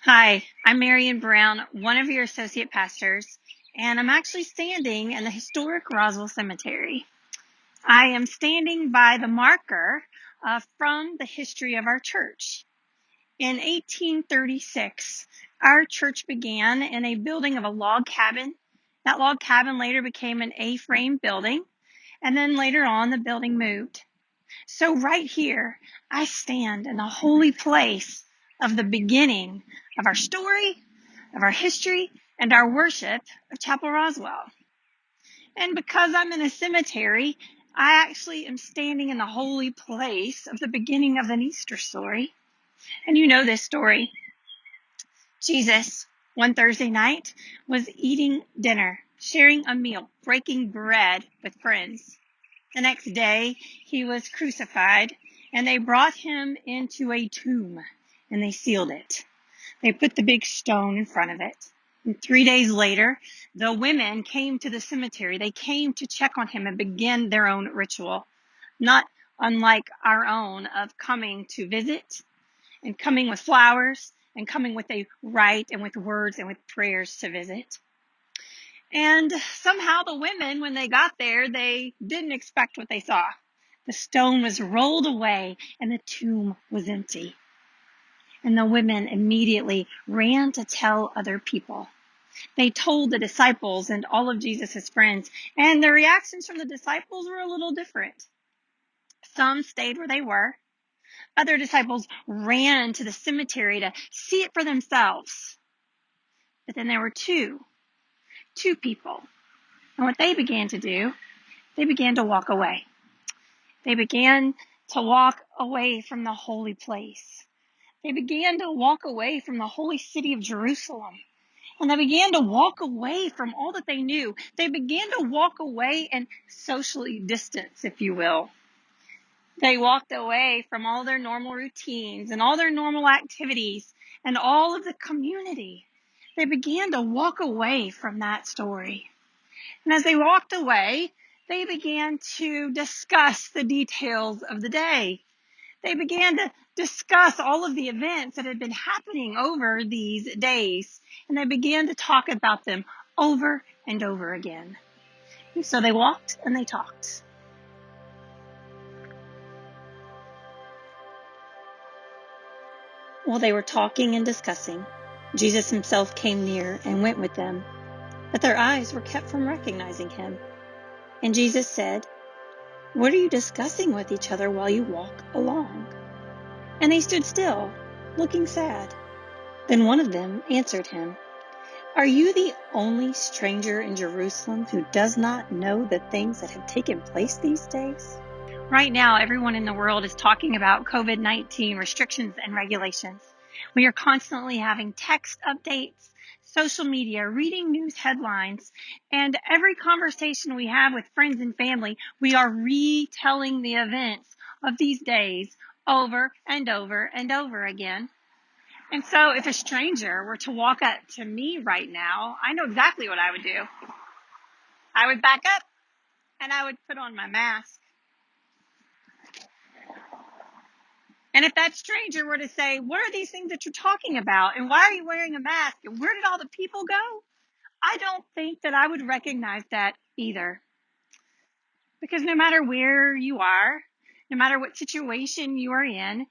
Hi, I'm Marion Brown, one of your associate pastors, and I'm actually standing in the historic Roswell Cemetery. I am standing by the marker from the history of our church. In 1836, our church began in a building of a log cabin. That log cabin later became an A-frame building, and then later on the building moved. So right here, I stand in the holy place of the beginning of our story, of our history, and our worship of Chapel Roswell. And because I'm in a cemetery, I actually am standing in the holy place of the beginning of an Easter story. And you know this story. Jesus, one Thursday night, was eating dinner, sharing a meal, breaking bread with friends. The next day, he was crucified, and they brought him into a tomb, and they sealed it. They put the big stone in front of it. And 3 days later, the women came to the cemetery. They came to check on him and begin their own ritual, not unlike our own of coming to visit and coming with flowers and coming with a rite and with words and with prayers to visit. And somehow the women, when they got there, they didn't expect what they saw. The stone was rolled away and the tomb was empty. And the women immediately ran to tell other people. They told the disciples and all of Jesus' friends, and the reactions from the disciples were a little different. Some stayed where they were. Other disciples ran to the cemetery to see it for themselves. But then there were two people. And what they began to do, they began to walk away. They began to walk away from the holy place. They began to walk away from the holy city of Jerusalem. And they began to walk away from all that they knew. They began to walk away and socially distance, if you will. They walked away from all their normal routines and all their normal activities and all of the community. They began to walk away from that story. And as they walked away, they began to discuss the details of the day. They began to discuss all of the events that had been happening over these days. And they began to talk about them over and over again. And so they walked and they talked. While they were talking and discussing, Jesus himself came near and went with them, but their eyes were kept from recognizing him. And Jesus said, "What are you discussing with each other while you walk along?" And they stood still, looking sad. Then one of them answered him, "Are you the only stranger in Jerusalem who does not know the things that have taken place these days?" Right now, everyone in the world is talking about COVID-19 restrictions and regulations. We are constantly having text updates, social media, reading news headlines, and every conversation we have with friends and family, we are retelling the events of these days over and over and over again. And so if a stranger were to walk up to me right now, I know exactly what I would do. I would back up and I would put on my mask. And if that stranger were to say, "What are these things that you're talking about? And why are you wearing a mask? And where did all the people go?" I don't think that I would recognize that either. Because no matter where you are, no matter what situation you are in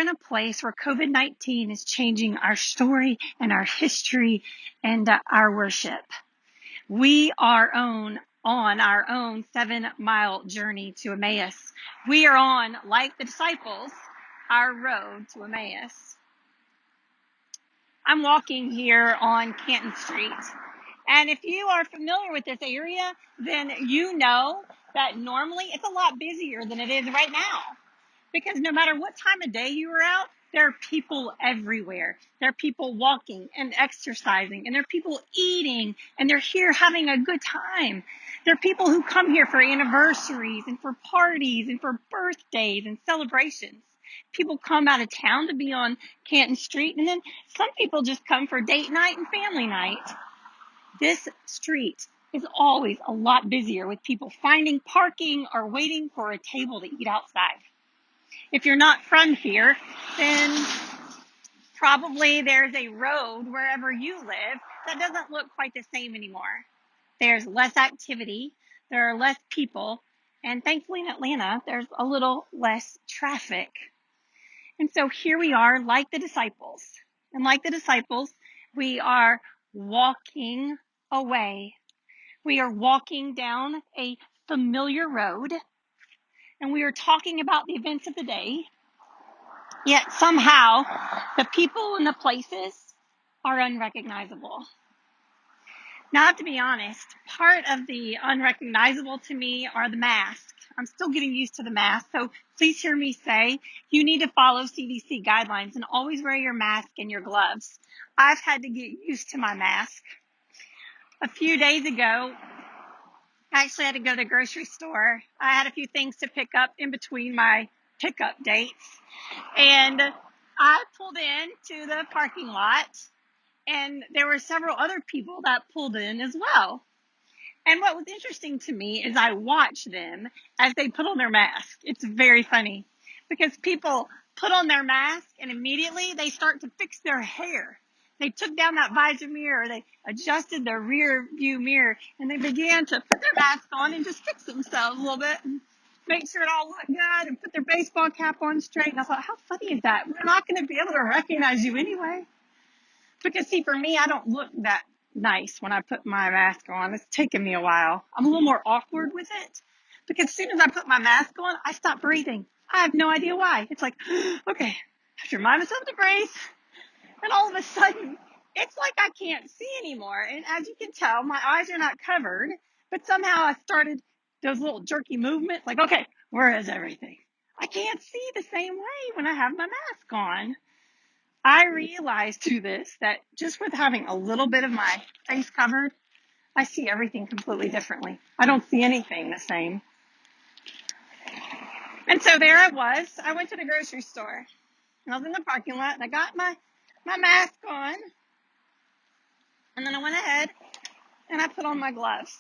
a place where COVID-19 is changing our story and our history and our worship. We are on our own 7-mile journey to Emmaus. We are on, like the disciples, our road to Emmaus. I'm walking here on Canton Street. And if you are familiar with this area, then you know that normally it's a lot busier than it is right now. Because no matter what time of day you are out, there are people everywhere. There are people walking and exercising, and there are people eating, and they're here having a good time. There are people who come here for anniversaries and for parties and for birthdays and celebrations. People come out of town to be on Canton Street, and then some people just come for date night and family night. This street is always a lot busier with people finding parking or waiting for a table to eat outside. If you're not from here, then Probably there's a road wherever you live that doesn't look quite the same anymore. There's less activity, there are less people, and thankfully in Atlanta, there's a little less traffic. And so here we are, like the disciples. And like the disciples, we are walking away. We are walking down a familiar road, and we are talking about the events of the day. Yet somehow, the people and the places are unrecognizable. Now, I have to be honest, part of the unrecognizable to me are the masks. I'm still getting used to the mask, so please hear me say you need to follow CDC guidelines and always wear your mask and your gloves. I've had to get used to my mask. A few days ago, I actually had to go to the grocery store. I had a few things to pick up in between my pickup dates, and I pulled into the parking lot, and there were several other people that pulled in as well. And what was interesting to me is I watched them as they put on their mask. It's very funny because people put on their mask and immediately they start to fix their hair. They took down that visor mirror, they adjusted their rear view mirror, and they began to put their mask on and just fix themselves a little bit and make sure it all looked good and put their baseball cap on straight. And I thought, how funny is that? We're not going to be able to recognize you anyway. Because see, for me, I don't look that nice when I put my mask on. It's taken me a while. I'm a little more awkward with it because as soon as I put my mask on, I stop breathing. I have no idea why. It's like, okay, I have to remind myself to breathe. And all of a sudden, it's like I can't see anymore. And as you can tell, my eyes are not covered, but somehow I started those little jerky movements. Like, okay, where is everything? I can't see the same way when I have my mask on. I realized through this that just with having a little bit of my face covered, I see everything completely differently. I don't see anything the same. And so there I was. I went to the grocery store. And I was in the parking lot, and I got my mask on. And then I went ahead, and I put on my gloves.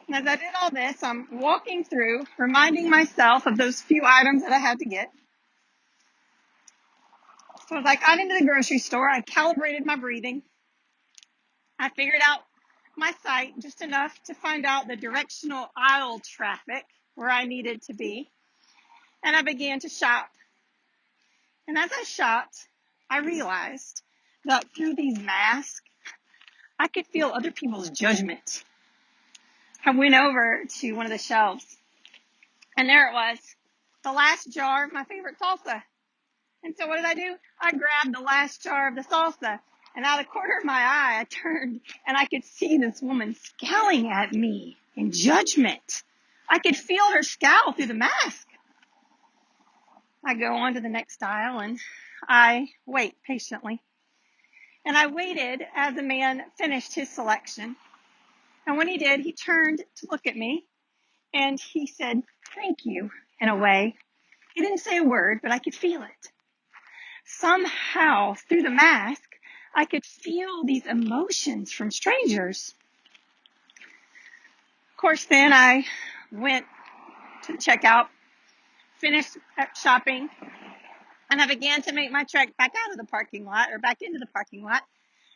And as I did all this, I'm walking through, reminding myself of those few items that I had to get. So as I got into the grocery store, I calibrated my breathing. I figured out my sight just enough to find out the directional aisle traffic where I needed to be. And I began to shop. And as I shopped, I realized that through these masks, I could feel other people's judgment. I went over to one of the shelves, and there it was, the last jar of my favorite salsa. And so what did I do? I grabbed the last jar of the salsa, and out of the corner of my eye, I turned, and I could see this woman scowling at me in judgment. I could feel her scowl through the mask. I go on to the next aisle, and I wait patiently. And I waited as the man finished his selection. And when he did, he turned to look at me, and he said, "Thank you," in a way. He didn't say a word, but I could feel it. Somehow, through the mask, I could feel these emotions from strangers. Of course, then I went to the checkout, finished shopping, and I began to make my trek back out of the parking lot, or back into the parking lot.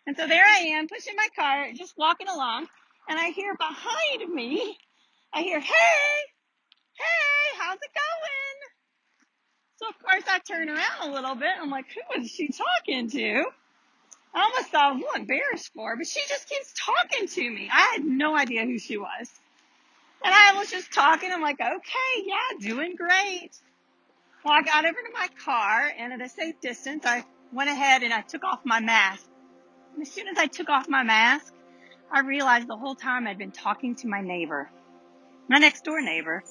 And so there I am, pushing my cart, just walking along, and I hear behind me, hey, how's it going? So, of course, I turn around a little bit. I'm like, who is she talking to? I almost thought I was a little embarrassed for her, but she just keeps talking to me. I had no idea who she was. And I was just talking. I'm like, okay, yeah, doing great. Well, I got over to my car, and at a safe distance, I went ahead and I took off my mask. And as soon as I took off my mask, I realized the whole time I'd been talking to my neighbor, my next door neighbor.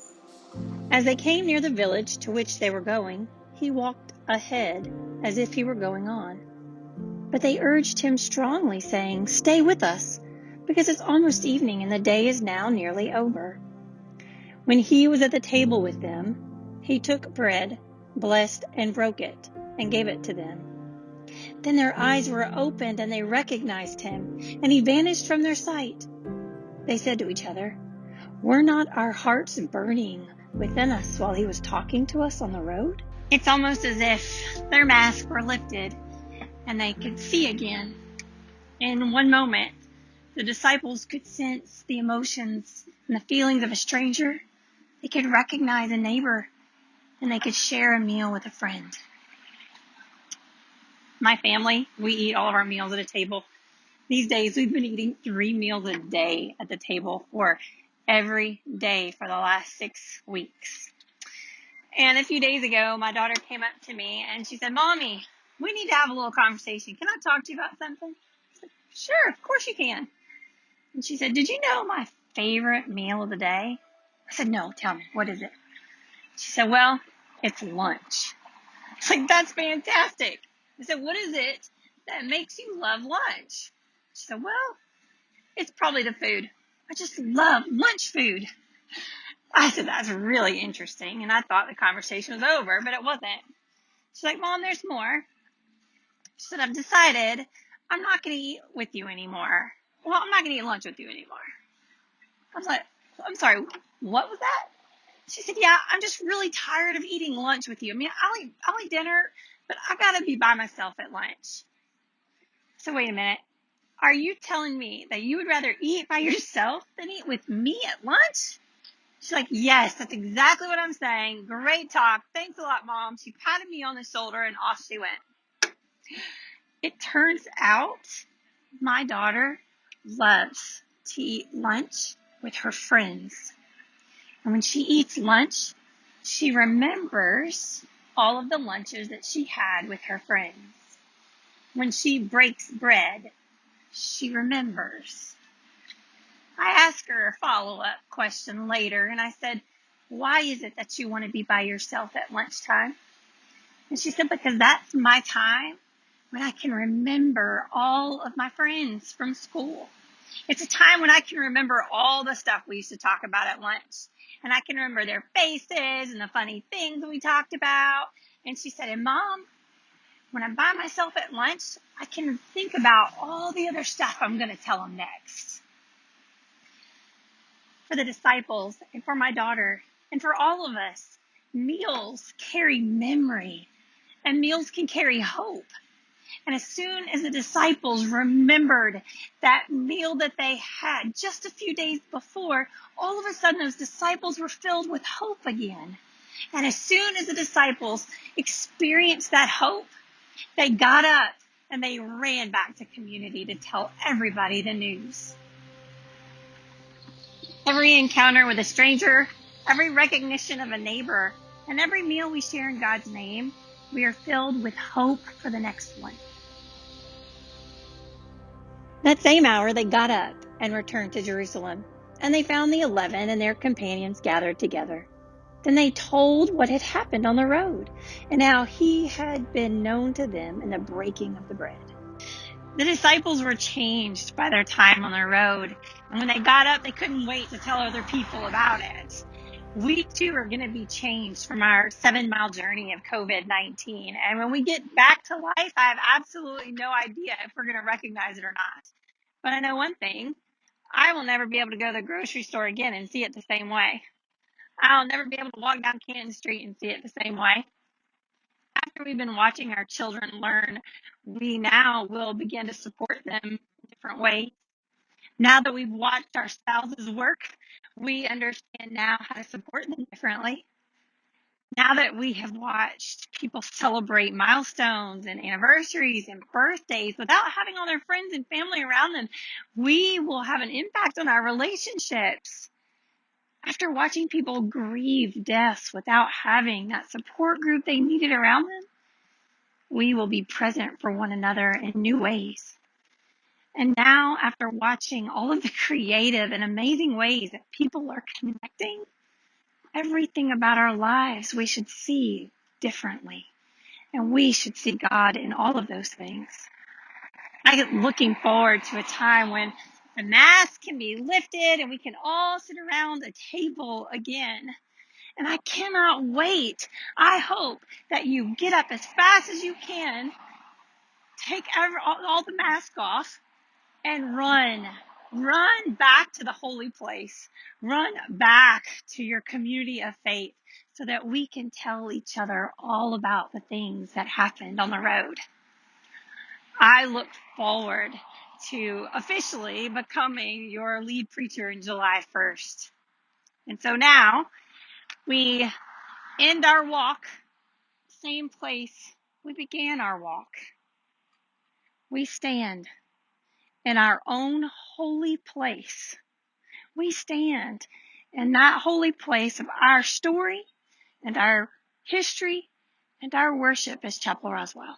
As they came near the village to which they were going, he walked ahead as if he were going on. But they urged him strongly, saying, "Stay with us, because it's almost evening and the day is now nearly over." When he was at the table with them, he took bread, blessed and broke it, and gave it to them. Then their eyes were opened and they recognized him, and he vanished from their sight. They said to each other, "Were not our hearts burning within us while he was talking to us on the road?" It's almost as if their masks were lifted and they could see again. In one moment, the disciples could sense the emotions and the feelings of a stranger. They could recognize a neighbor, and they could share a meal with a friend. My family, we eat all of our meals at a table. These days, we've been eating 3 meals a day at the table for every day for the last 6 weeks. And a few days ago, my daughter came up to me and she said, "Mommy, we need to have a little conversation. Can I talk to you about something?" I said, "Sure, of course you can." And she said, "Did you know my favorite meal of the day?" I said, "No, tell me, what is it?" She said, "Well, it's lunch." It's like, "That's fantastic." I said, "What is it that makes you love lunch?" She said, "Well, it's probably the food. I just love lunch food." I said, "That's really interesting." And I thought the conversation was over, but it wasn't. She's like, "Mom, there's more." She said, "I've decided I'm not going to eat with you anymore. Well, I'm not going to eat lunch with you anymore." I was like, "I'm sorry, what was that?" She said, "Yeah, I'm just really tired of eating lunch with you. I mean, I'll eat dinner, but I got to be by myself at lunch." So wait a minute. Are you telling me that you would rather eat by yourself than eat with me at lunch? She's like, "Yes, that's exactly what I'm saying. Great talk. Thanks a lot, Mom." She patted me on the shoulder and off she went. It turns out my daughter loves to eat lunch with her friends. And when she eats lunch, she remembers all of the lunches that she had with her friends. When she breaks bread, she remembers. I asked her a follow-up question later, and I said, "Why is it that you want to be by yourself at lunchtime?" And she said, "Because that's my time when I can remember all of my friends from school. It's a time when I can remember all the stuff we used to talk about at lunch. And I can remember their faces and the funny things we talked about." And she said, "And Mom, when I'm by myself at lunch, I can think about all the other stuff I'm going to tell them next." For the disciples and for my daughter and for all of us, meals carry memory and meals can carry hope. And as soon as the disciples remembered that meal that they had just a few days before, all of a sudden those disciples were filled with hope again. And as soon as the disciples experienced that hope, they got up and they ran back to community to tell everybody the news. Every encounter with a stranger, every recognition of a neighbor, and every meal we share in God's name, we are filled with hope for the next one. That same hour they got up and returned to Jerusalem, and they found the 11 and their companions gathered together. Then they told what had happened on the road, and how he had been known to them in the breaking of the bread. The disciples were changed by their time on the road, and when they got up, they couldn't wait to tell other people about it. We too are going to be changed from our 7-mile journey of COVID-19. And when we get back to life, I have absolutely no idea if we're going to recognize it or not. But I know one thing. I will never be able to go to the grocery store again and see it the same way. I'll never be able to walk down Canton Street and see it the same way. After we've been watching our children learn, we now will begin to support them in different ways. Now that we've watched our spouses work, we understand now how to support them differently. Now that we have watched people celebrate milestones and anniversaries and birthdays without having all their friends and family around them, we will have an impact on our relationships. After watching people grieve deaths without having that support group they needed around them, we will be present for one another in new ways. And now, after watching all of the creative and amazing ways that people are connecting, everything about our lives we should see differently. And we should see God in all of those things. I am looking forward to a time when the mask can be lifted and we can all sit around a table again. And I cannot wait. I hope that you get up as fast as you can, take all the mask off, and run. Run back to the holy place. Run back to your community of faith so that we can tell each other all about the things that happened on the road. I look forward to officially becoming your lead preacher in July 1st. And so now we end our walk, same place we began our walk. We stand in our own holy place. We stand in that holy place of our story and our history and our worship as Chapel Roswell.